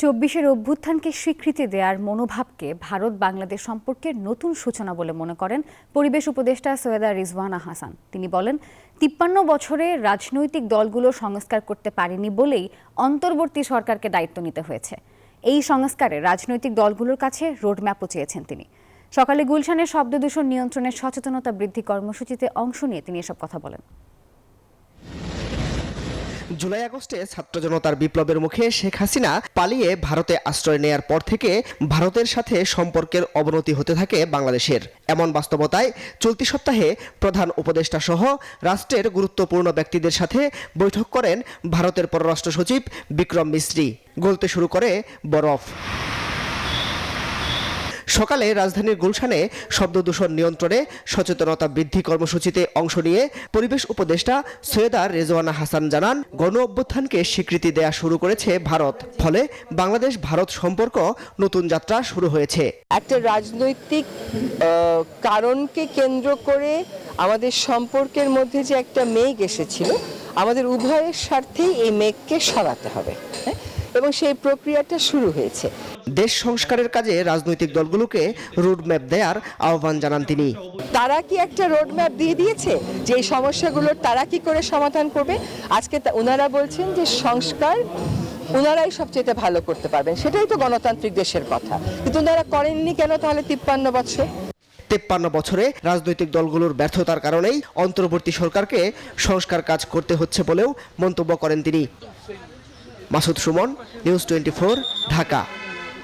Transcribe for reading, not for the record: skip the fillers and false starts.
চব্বিশের অভ্যুত্থানকে স্বীকৃতি দেওয়ার মনোভাবকে ভারত বাংলাদেশ সম্পর্কের নতুন সূচনা বলে মনে করেন পরিবেশ উপদেষ্টা সৈয়দা রিজওয়ানা হাসান। তিনি বলেন, ৫৩ বছরে রাজনৈতিক দলগুলো সংস্কার করতে পারেনি বলেই অন্তর্বর্তী সরকারকে দায়িত্ব নিতে হয়েছে। এই সংস্কারে রাজনৈতিক দলগুলোর কাছে রোডম্যাপও চেয়েছেন তিনি। সকালে গুলশানের শব্দদূষণ নিয়ন্ত্রণের সচেতনতা বৃদ্ধি কর্মসূচিতে অংশ নিয়ে তিনি এসব কথা বলেন। জুলাই আগস্টে ছাত্র জনতার বিপ্লবের মুখে শেখ হাসিনা পালিয়ে ভারতে আশ্রয় নেয়ার পর থেকে ভারতের সাথে সম্পর্কের অবনতি হতে থাকে বাংলাদেশের। এমন বাস্তবতায় চলতি সপ্তাহে প্রধান উপদেষ্টা সহ রাষ্ট্রের গুরুত্বপূর্ণ ব্যক্তিদের সাথে বৈঠক করেন ভারতের পররাষ্ট্র সচিব বিক্রম মিশ্রি। গলতে শুরু করে বরফ। সকালে রাজধানীর গুলশানে শব্দদূষণ নিয়ন্ত্রণে সচেতনতা বৃদ্ধি কর্মসূচিতে অংশ নিয়ে পরিবেশ উপদেষ্টা সৈয়দা রিজওয়ানা হাসান জানান, গণ অভ্যুত্থানকে স্বীকৃতি দেয়া শুরু করেছে ভারত। ফলে বাংলাদেশ ভারত সম্পর্ক নতুন যাত্রা শুরু হয়েছে। একটা রাজনৈতিক কারণকে কেন্দ্র করে আমাদের সম্পর্কের মধ্যে যে একটা মেঘ এসেছিল, আমাদের উভয়ের স্বার্থেই এই মেঘকে সরাতে হবে এবং সেই প্রক্রিয়াটা শুরু হয়েছে। দেশ সংস্কারের কাজে রাজনৈতিক দলগুলোকে রোডম্যাপ দেওয়ার আহ্বান জানান তিনি। তারা কি একটা রোডম্যাপ দিয়ে দিয়েছে যে এই সমস্যাগুলোর তারা কি করে সমাধান করবে? আজকে ওনারা বলছেন যে সংস্কার ওনারাই সবচেয়ে ভালো করতে পারবেন, সেটাই তো গণতান্ত্রিক দেশের কথা, কিন্তু ওনারা করেননি কেন তাহলে ৫৩ বছর? ৫৩ বছরে রাজনৈতিক দলগুলোর ব্যর্থতার কারণেই অন্তর্বর্তী সরকারকে সংস্কার কাজ করতে হচ্ছে বলেও মন্তব্য করেন তিনি। মাসুদ সুমন, নিউজ 24, ঢাকা।